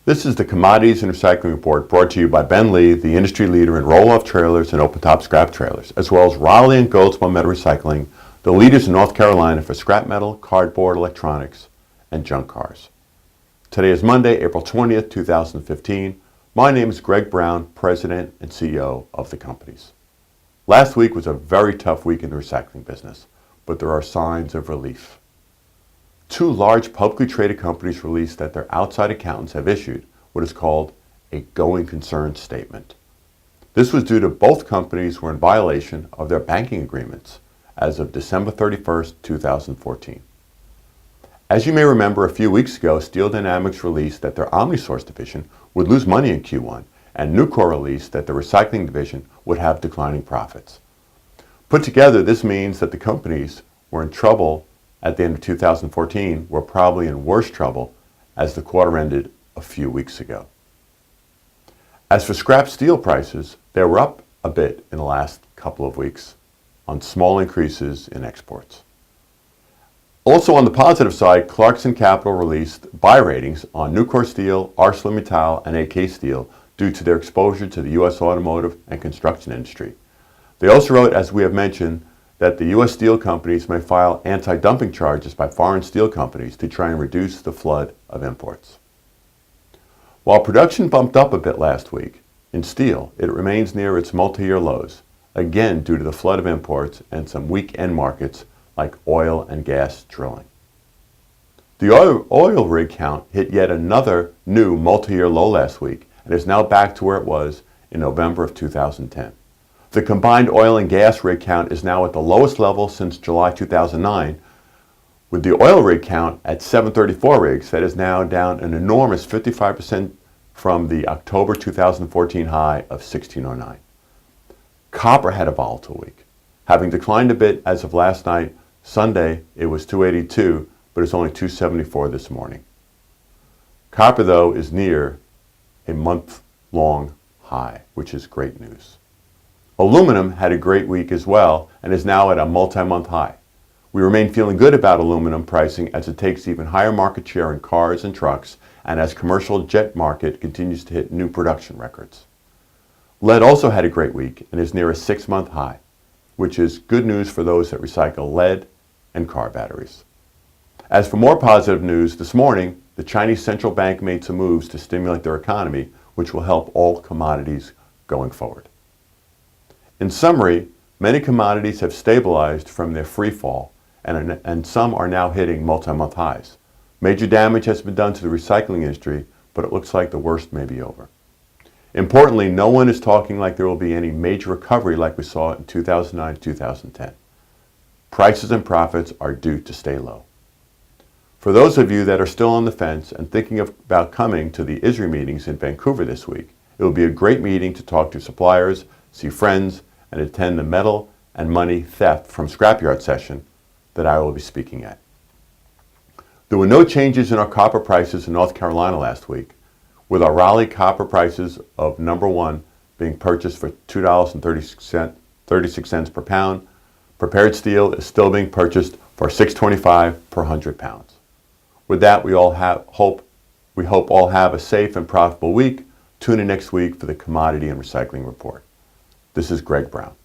This is the Commodities and Recycling Report brought to you by BENLEE, the industry leader in roll-off trailers and open-top scrap trailers, as well as Raleigh and Goldsboro Metal Recycling, the leaders in North Carolina for scrap metal, cardboard, electronics, and junk cars. Today is Monday, April 20th, 2015. My name is Greg Brown, President and CEO of the companies. Last week was a very tough week in the recycling business, but there are signs of relief. Two large publicly traded companies released that their outside accountants have issued what is called a going concern statement. This was due to both companies were in violation of their banking agreements as of December 31st, 2014. As you may remember, a few weeks ago, Steel Dynamics released that their OmniSource division would lose money in Q1, and Nucor released that the recycling division would have declining profits. Put together, this means that the companies were in trouble at the end of 2014, were probably in worse trouble as the quarter ended a few weeks ago. As for scrap steel prices, they were up a bit in the last couple of weeks on small increases in exports. Also on the positive side, Clarkson Capital released buy ratings on Nucor Steel, ArcelorMittal, and AK Steel due to their exposure to the U.S. automotive and construction industry. They also wrote, as we have mentioned, that the U.S. steel companies may file anti-dumping charges by foreign steel companies to try and reduce the flood of imports. While production bumped up a bit last week, in steel, it remains near its multi-year lows, again due to the flood of imports and some weak end markets like oil and gas drilling. The oil rig count hit yet another new multi-year low last week and is now back to where it was in November of 2010. The combined oil and gas rig count is now at the lowest level since July 2009, with the oil rig count at 734 rigs. That is now down an enormous 55% from the October 2014 high of 1609. Copper had a volatile week, having declined a bit as of last night. Sunday it was 282, but it's only 274 this morning. Copper, though, is near a month-long high, which is great news. Aluminum had a great week as well and is now at a multi-month high. We remain feeling good about aluminum pricing as it takes even higher market share in cars and trucks and as commercial jet market continues to hit new production records. Lead also had a great week and is near a 6-month high, which is good news for those that recycle lead and car batteries. As for more positive news, this morning the Chinese central bank made some moves to stimulate their economy, which will help all commodities going forward. In summary, many commodities have stabilized from their free fall, and some are now hitting multi-month highs. Major damage has been done to the recycling industry, but it looks like the worst may be over. Importantly, no one is talking like there will be any major recovery like we saw in 2009-2010. Prices and profits are due to stay low. For those of you that are still on the fence and thinking about coming to the ISRI meetings in Vancouver this week, it will be a great meeting to talk to suppliers, see friends, and attend the metal and money theft from scrapyard session that I will be speaking at. There were no changes in our copper prices in North Carolina last week, with our Raleigh copper prices of number 1 being purchased for $2.36 per pound. Prepared steel is still being purchased for $6.25 per 100 pounds. With that, we hope all have a safe and profitable week. Tune in next week for the Commodity and Recycling Report. This is Greg Brown.